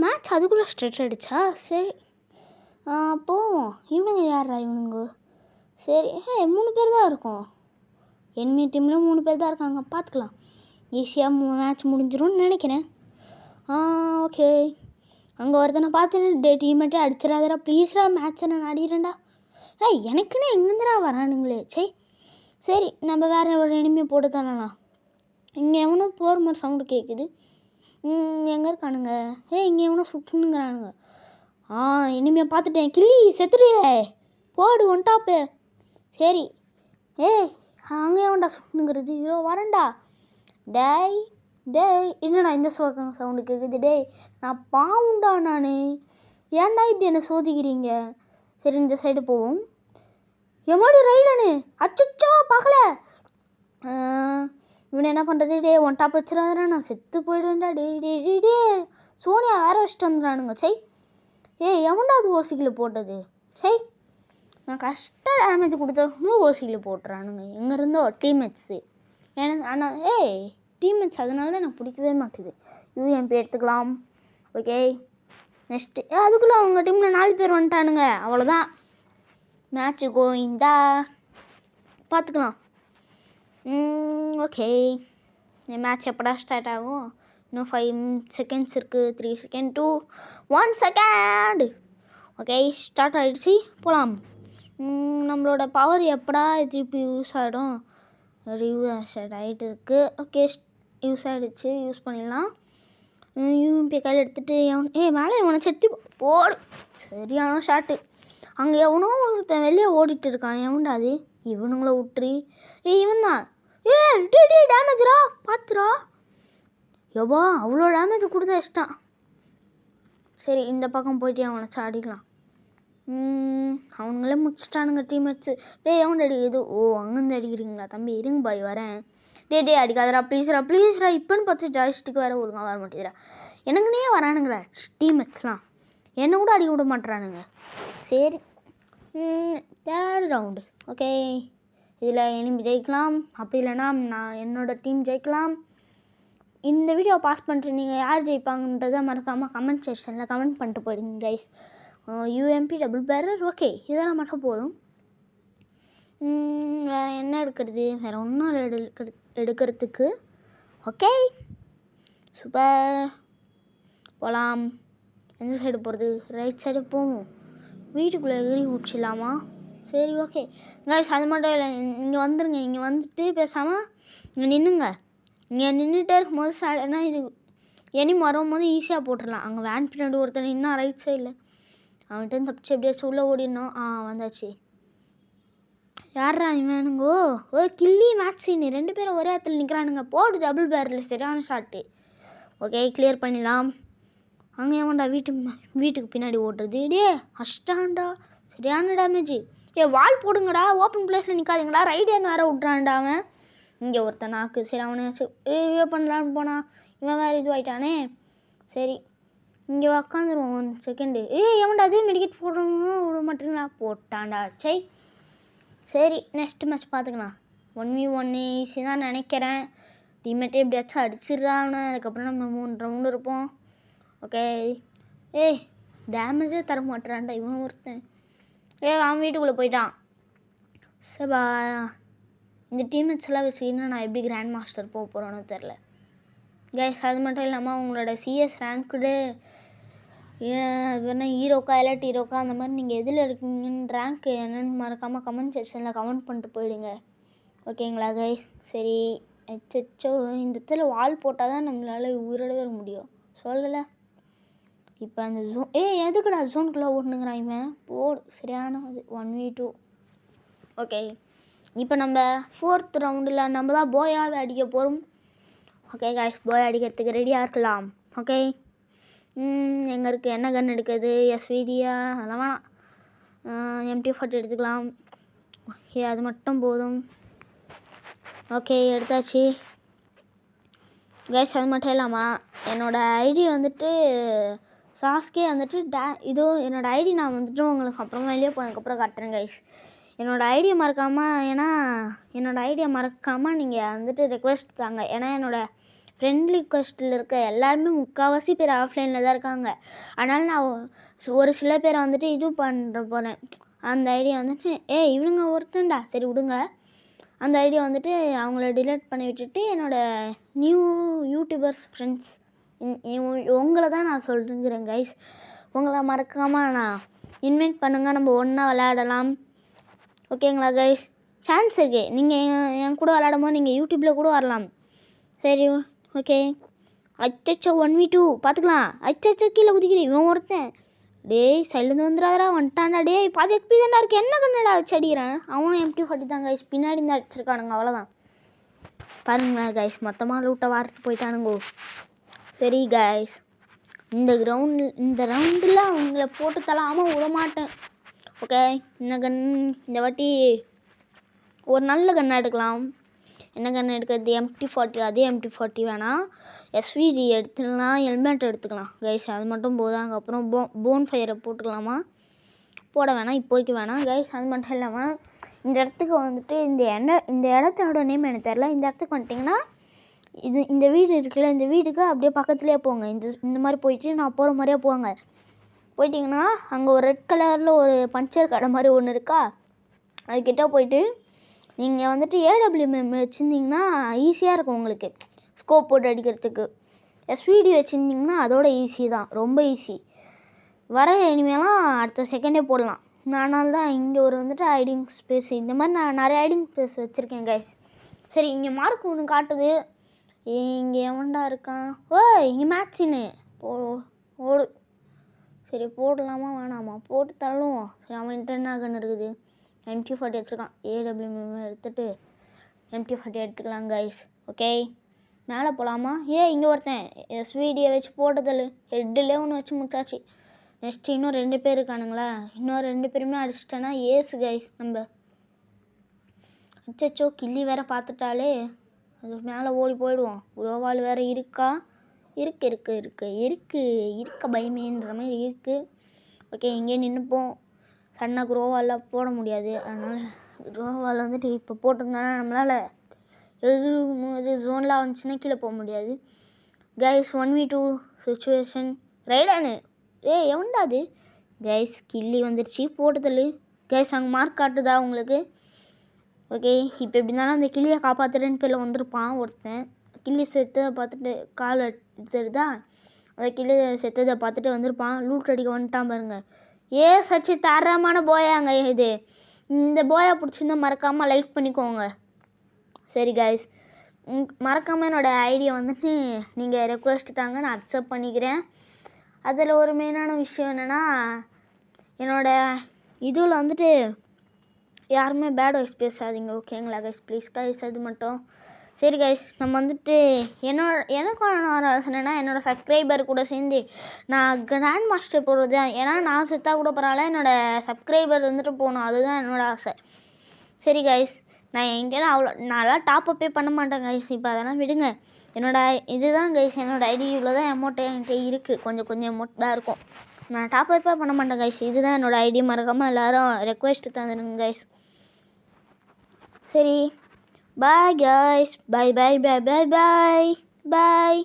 Match அதுக்குள்ளே start ஆகிடுச்சா? சரி போவோம். இவனுங்க யாரா இவனுங்க? சரி 3 பேர் தான் இருக்கோம். என்மி டீம்லேயும் 3 பேர் தான் இருக்காங்க. பார்த்துக்கலாம். ஈஸியாக மேட்ச் முடிஞ்சிடும்னு நினைக்கிறேன். ஓகே. அங்கே ஒருத்தனை பார்த்து டீமேட்டே அடிச்சிடாதரா ப்ளீஸ்ரா, மேட்ச்சை நான் ஆடிக்கிறேன்டா. எனக்குன்னு எங்கேருந்துடா வரானுங்களே. சரி நம்ம வேறு ஒரு எனிமையை போட்டு தரலாம். இங்கே எவனோ போகிற மாதிரி சவுண்டு கேட்குது. எங்கே இருக்கானுங்க? இங்கே எவனோ சுட்டுனுங்கிறானுங்க. இனிமையை பார்த்துட்டேன். கிள்ளி செத்துடுயே, போடு ஒன் டாப்பு. சரி அங்கே எவன்டா சுட்டுனுங்கிறது? வரேன்டா. டேய் என்னடா இந்த சவுண்டு கேட்குது? டேய் நான் பாவுண்டா நான். ஏன்டா இப்படி என்னை சோதிக்கிறீங்க? சரி இந்த சைடு போவோம். எம்மாடி ரைடனு, அச்சோ பார்க்கல. இவனை என்ன பண்ணுறது? ஒன் டாப் வச்சுறாதா, நான் செத்து போயிடுவேன்டா. டே சோனியா வேற வச்சுட்டு வந்துடுறானுங்க. எவன்டா அது ஓசிக்கில் போட்டது? நான் கஷ்ட டேமேஜ் கொடுத்தவங்க ஓசிக்கில் போட்டுறானுங்க. எங்கேருந்தோ டீம்மேட்ஸு. ஆனால் டீம்மேட்ஸ் அதனால தான் எனக்கு பிடிக்கவே மாட்டேது. யூஎம்பி எடுத்துக்கலாம். ஓகே நெக்ஸ்ட்டு அதுக்குள்ளே அவங்க டீமில் 4 பேர் வந்துட்டானுங்க. அவ்வளோதான், மேட்ச்சு கோயிந்தா. பார்த்துக்கலாம். ஓகே என் மேட்ச் எப்படா ஸ்டார்ட் ஆகும்? இன்னும் 5 செகண்ட்ஸ் இருக்குது. 3 செகண்ட் 2 1 செகண்ட். ஓகே ஸ்டார்ட் ஆகிடுச்சு. போகலாம். நம்மளோட பவர் எப்படா திருப்பி யூஸ் ஆகிடும்? யூஸ் ஆகிட்டு இருக்குது. ஓகே யூஸ் ஆகிடுச்சு, யூஸ் பண்ணிடலாம். யூஎம்பி கையில் எடுத்துகிட்டு மேலே இவனை செட்டி போடு. சரியான ஷாட்டு. அங்கே எவனோ ஒருத்தன் வெளியே ஓடிட்டு இருக்கான். எவன்டா அது? இவனுங்கள விட்டுரு. இவன் தான். டேமேஜ்ரா பார்த்துரா. எவ்வளோ அவ்வளோ டேமேஜ் கொடுத்தா இஷ்டம். சரி இந்த பக்கம் போயிட்டு அவனை சாடிக்கலாம். அவனுங்களே முடிச்சிட்டானுங்க டீம்மேட்ஸு. எவன் அடிக்குது? அங்கேருந்து அடிக்கிறீங்களா தம்பி? இருங்க பாய் வரேன். அடிக்காதரா ப்ளீஸ்ரா. இப்போன்னு பார்த்து ஜாய்ஸ்டிக் வேறு ஒழுங்காக வர மாட்டேங்கிறா. எனக்குன்னே வரானுங்களா டீம்மேட்ஸ்லாம். என்னை கூட அடிக்க விட மாட்டுறானுங்க. சரி 3rd ரவுண்டு. ஓகே இதில் எனிமி ஜெயிக்கலாம், அப்படி இல்லைனா நான் என்னோடய டீம் ஜெயிக்கலாம். இந்த வீடியோ பாஸ் பண்ணிட்டு நீங்கள் யார் ஜெயிப்பாங்கன்றதை மறக்காமல் கமெண்ட் செக்ஷனில் கமெண்ட் பண்ணிட்டு போயிடுங்க கைஸ். யூஎம்பி டபுள் பேரர் ஓகே இதெல்லாம் மட்டும் போதும். வேறு என்ன எடுக்கிறது? வேறு ஒன்றும் எடுக்கிறதுக்கு. Okay super. போகலாம். எந்த சைடு போகிறது? ரைட் சைடு போவோம். வீட்டுக்குள்ளே எகிரி விட்சிடலாமா? சரி ஓகே கைஸ் அது மட்டும் இல்லை. இங்கே வந்துடுங்க. இங்கே வந்துட்டு பேசாமல் இங்கே நின்றுங்க. இங்கே நின்றுட்டே இருக்கும்போது ஏன்னா இது எனிமி வரும்போது ஈஸியாக போட்டுடலாம். அங்கே வேன் பின்னாடி ஒருத்தர் இன்னும் ரைட் சைடில் அவன்கிட்ட தப்பிச்சு எப்படியாச்சும் உள்ளே ஓடிடணும். வந்தாச்சு. யாரா இவனுங்கோ? கில்லி மேக்ஸின்னு 2 பேரும் ஒரே இடத்துல நிற்கிறானுங்க. போடு டபுள் பேரில் சரியான ஷாட்டு. ஓகே கிளியர் பண்ணிடலாம். அங்கே ஏமாண்டா வீட்டுக்கு பின்னாடி ஓட்டுறது? அஷ்டாண்டா சரியான டேமேஜ். வால் போடுங்கடா, ஓப்பன் பிளேஸில் நிற்காதீங்கடா. ரைடியன் வேறு விட்றான்டா அவன். இங்கே ஒருத்தன் நாக்கு. சரி அவனை ரிவ்யூ பண்ணலான்னு போனான். இவன் வேறு இதுவாயிட்டானே. சரி இங்கே உக்காந்துருவோம் 1 செகண்டு. எவன்டா அது மெடிக்கெட் போடணும் விட மாட்டேங்களா? போட்டான்டா. சரி நெக்ஸ்ட் மேட்ச் பார்த்துக்கலாம். 1v1 ஈஸி தான் நினைக்கிறேன். டீம்மேட்டே எப்படியாச்சும் அடிச்சிடுறான்னு. அதுக்கப்புறம் நம்ம 3 ரவுண்டு இருப்போம். ஓகே டேமேஜே தர மாட்டேறான்டா இவன் ஒருத்தன். அவன் வீட்டுக்குள்ளே போயிட்டான். சபா இந்த டீம்மேட்ஸ் எல்லாம் வச்சுக்கின்னா நான் எப்படி கிராண்ட் மாஸ்டர் போக போகிறோன்னு தெரில கைஸ். அது மட்டும் இல்லாமல் உங்களோட சிஎஸ் ரேங்க்குடு வேணா ஹீரோக்கா இல்லாட்டி ஹீரோக்கா அந்த மாதிரி நீங்கள் எதில் இருக்கீங்கன்னு ரேங்க் என்னென்னு மறக்காமல் கமெண்ட் செக்ஷனில் கமெண்ட் பண்ணிட்டு போயிடுங்க. ஓகேங்களா கைஸ்? சரி அச்சோ இந்த இடத்துல வால் போட்டால் தான் நம்மளால் உயிரோட வர முடியும். சொல்லலை இப்போ அந்த ஜோன். எதுக்குடா ஜோனுக்குள்ளே ஓட்டுனுங்கிறான் இவன்? போடு சரியான அது 1v2. ஓகே இப்போ நம்ம 4th ரவுண்டில் நம்ம தான் போயாவை அடிக்க போகிறோம். ஓகே கைஸ் போய் அடிக்கிறதுக்கு ரெடியாக இருக்கலாம். ஓகே எங்கே இருக்குது? என்ன கன் எடுக்கிறது? எஸ்விடியா அதெல்லாம் வேணாம். MT40 எடுத்துக்கலாம். ஓகே அது மட்டும் போதும். ஓகே எடுத்தாச்சு கைஸ். அது மட்டும் இல்லாமல் என்னோடய ஐடி வந்துட்டு சாஸ்கே வந்துட்டு இதோ என்னோடய ஐடி நான் வந்துட்டு உங்களுக்கு அப்புறமா வெளியே போனதுக்கப்புறம் காட்டுறேன் கைஸ். என்னோடய ஐடியை மறக்காமல் நீங்கள் வந்துட்டு ரெக்வெஸ்ட் தாங்க. ஏன்னா என்னோடய ஃப்ரெண்ட் ரிக்வெஸ்ட்டில் இருக்க எல்லாருமே முக்கால்வாசி பேர் ஆஃப்லைனில் தான் இருக்காங்க. அதனால் நான் ஒரு சில பேரை வந்துட்டு இது பண்ணுற போகிறேன். அந்த ஐடியா வந்துட்டு இவனுங்க ஒருத்தன்டா சரி விடுங்க. அந்த ஐடியா வந்துட்டு அவங்கள டிலீட் பண்ணி விட்டுட்டு என்னோடய நியூ யூடியூபர்ஸ் ஃப்ரெண்ட்ஸ் உங்களை தான் நான் சொல்லுங்கிறேன் கைஸ். உங்களை மறக்காமல் நான் இன்வைட் பண்ணுங்கள், நம்ம ஒன்றா விளையாடலாம். ஓகேங்களா கைஸ்? சான்ஸ் இருக்குது. நீங்கள் என் கூட விளையாடும் போது நீங்கள் யூடியூப்பில் கூட வரலாம். சரி ஓகே. அச்சோ 1v2 பார்த்துக்கலாம். அச்சோ கீழே குதிக்கிறேன். இவன் ஒருத்தன் டேய் சைலேருந்து வந்துடாதரா வந்துட்டான்டா. டேய் பாதி ஹெச்பி தான்டா இருக்குது. என்ன கண்ணடா வச்சு அடிக்கிறேன். அவனும் MP40 தான் கைஸ். பின்னாடி தான் அடிச்சிருக்கானுங்க. அவ்வளோதான். பாருங்களேன் கைஸ், மொத்தமாக லூட்டை வாரிட்டு போயிட்டானுங்கோ. சரி கைஸ், இந்த ரவுண்டில் அவங்கள போட்டு தள்ளாமல் விட மாட்டேன். ஓகே, இந்த வாட்டி ஒரு நல்ல கன் எடுக்கலாம். என்ன கன் எடுக்கிறது? MP40. அதே MP40 வேணாம், SVD எடுத்துக்கலாம், ஹெல்மெட் எடுத்துக்கலாம் கைஸ். அது மட்டும் போதும். அதுக்கப்புறம் போன் ஃபயரை போட்டுக்கலாமா? போட வேணாம், இப்போதைக்கு வேணாம் கைஸ். அது மட்டும் இல்லாமல் இந்த இடத்துக்கு வந்துட்டு இந்த இடத்தோட நேம் எனக்கு தெரில. இந்த இடத்துக்கு வந்துட்டிங்கன்னா இந்த வீடு இருக்குல்ல, இந்த வீட்டுக்கு அப்படியே பக்கத்துலேயே போங்க. இந்த மாதிரி போயிட்டு நான் போகிற மாதிரியே போங்க. போயிட்டிங்கன்னா அங்கே ஒரு ரெட் கலரில் ஒரு பஞ்சர் கடை மாதிரி ஒன்று இருக்கா, அதுக்கிட்ட போயிட்டு நீங்கள் வந்துட்டு AWM வச்சுருந்திங்கன்னா ஈஸியாக இருக்கும் உங்களுக்கு ஸ்கோப் போட்டு அடிக்கிறதுக்கு. SVD வச்சுருந்திங்கன்னா அதோட ஈஸி தான், ரொம்ப ஈஸி. வர இனிமேலாம் அடுத்த செகண்டே போடலாம். அதனால தான் இங்கே ஒரு வந்துட்டு ஹைடிங் ஸ்பேஸ், இந்த மாதிரி நான் நிறைய ஹைடிங் ஸ்பேஸ் வச்சுருக்கேன் கைஸ். சரி, இங்கே மார்க் ஒன்று காட்டுது. இங்கே எவன்டா இருக்கான்? இங்கே மேக்ஸின்னு ஓடு. சரி போடலாமா வேணாமா? போட்டு தள்ளுவோம். சரி, அவன்கிட்ட என்ன கன் இருக்குது? MP40 வச்சுருக்கான். AWM எடுத்துகிட்டு MP40 எடுத்துக்கலாம் கைஸ். ஓகே, மேலே போகலாமா? இங்கே ஒருத்தன் SVDயை வச்சு போட்டதில்ல. ஹெட்டிலே ஒன்று வச்சு முடிச்சாச்சு. நெக்ஸ்ட்டு இன்னும் 2 பேர் இருக்கானுங்களா? இன்னும் 2 பேருமே அடிச்சிட்டேன்னா ஏசு கைஸ் நம்ம. அச்சோ கிள்ளி வேற பார்த்துட்டாலே அது மேலே ஓடி போயிடுவோம். குரோவால் வேறு இருக்கா? இருக்க பயமேன்ற மாதிரி இருக்குது. ஓகே, இங்கே நின்றுப்போம். சன்னா குரோவாலாம் போட முடியாது. அதனால் குரோவால் வந்துட்டு இப்போ போட்டிருந்தானா நம்மளால் எது ஜோன்லாம் வந்துச்சுன்னா கீழே போக முடியாது கைஸ். 1v2 situation. ரைடானு எவன்டா அது? கைஸ் கில்லி வந்துடுச்சு, போட்டுதல் கைஸ். அங்கே மார்க் காட்டுதா உங்களுக்கு? ஓகே, இப்போ எப்படி இருந்தாலும் அந்த கிளியை காப்பாற்றுறேன்னு பேரில் வந்திருப்பான் ஒருத்தன். கிள்ளி செத்ததை பார்த்துட்டு கால் எடுத்துருதா, அந்த கிளி செத்ததை பார்த்துட்டு வந்திருப்பான். லூட் அடிக்க வந்துட்டான் பாருங்க. சச்சி தரமான போயாங்க இது. இந்த போயா பிடிச்சிருந்தா மறக்காமல் லைக் பண்ணிக்கோங்க. சரி கைஸ், மறக்காமல் என்னோடய ஐடியா வந்துட்டு நீங்கள் ரெக்வெஸ்ட் தாங்க, நான் அக்செப்ட் பண்ணிக்கிறேன். அதில் ஒரு மெயினான விஷயம் என்னென்னா, என்னோடய இதில் வந்துட்டு யாருமே பேட் வாய்ஸ் பேசாதீங்க. ஓகேங்களா கைஸ்? ப்ளீஸ் கைஸ், அது மட்டும். சரி கைஸ், நம்ம வந்துட்டு எனக்கும் ஒரு ஆசைனா என்னோடய சப்ஸ்கிரைபர் கூட சேர்ந்து நான் கிராண்ட் மாஸ்டர் போடுறது. ஏன்னா நான் செத்தா கூட பரவாயில்ல, என்னோடய சப்ஸ்கிரைபர் வந்துட்டு போகணும், அதுதான் என்னோடய ஆசை. சரி கைஸ், நான் என்கிட்ட நான்லாம் டாப்அப்பே பண்ண மாட்டேன் கைஸ். இப்போ அதெல்லாம் விடுங்க. இதுதான் கைஸ் என்னோடய ஐடி. இவ்வளோ தான் அமௌண்ட்டு என்கிட்ட இருக்குது. கொஞ்சம் அமௌண்ட் தான் இருக்கும். நான் டாப்அப்பே பண்ண மாட்டேன் கைஸ். இதுதான் என்னோடய ஐடி. மறக்காமல் எல்லோரும் ரெக்வெஸ்ட் தந்துடுங்க கைஸ். சரி, பாய் கைஸ். பாய்.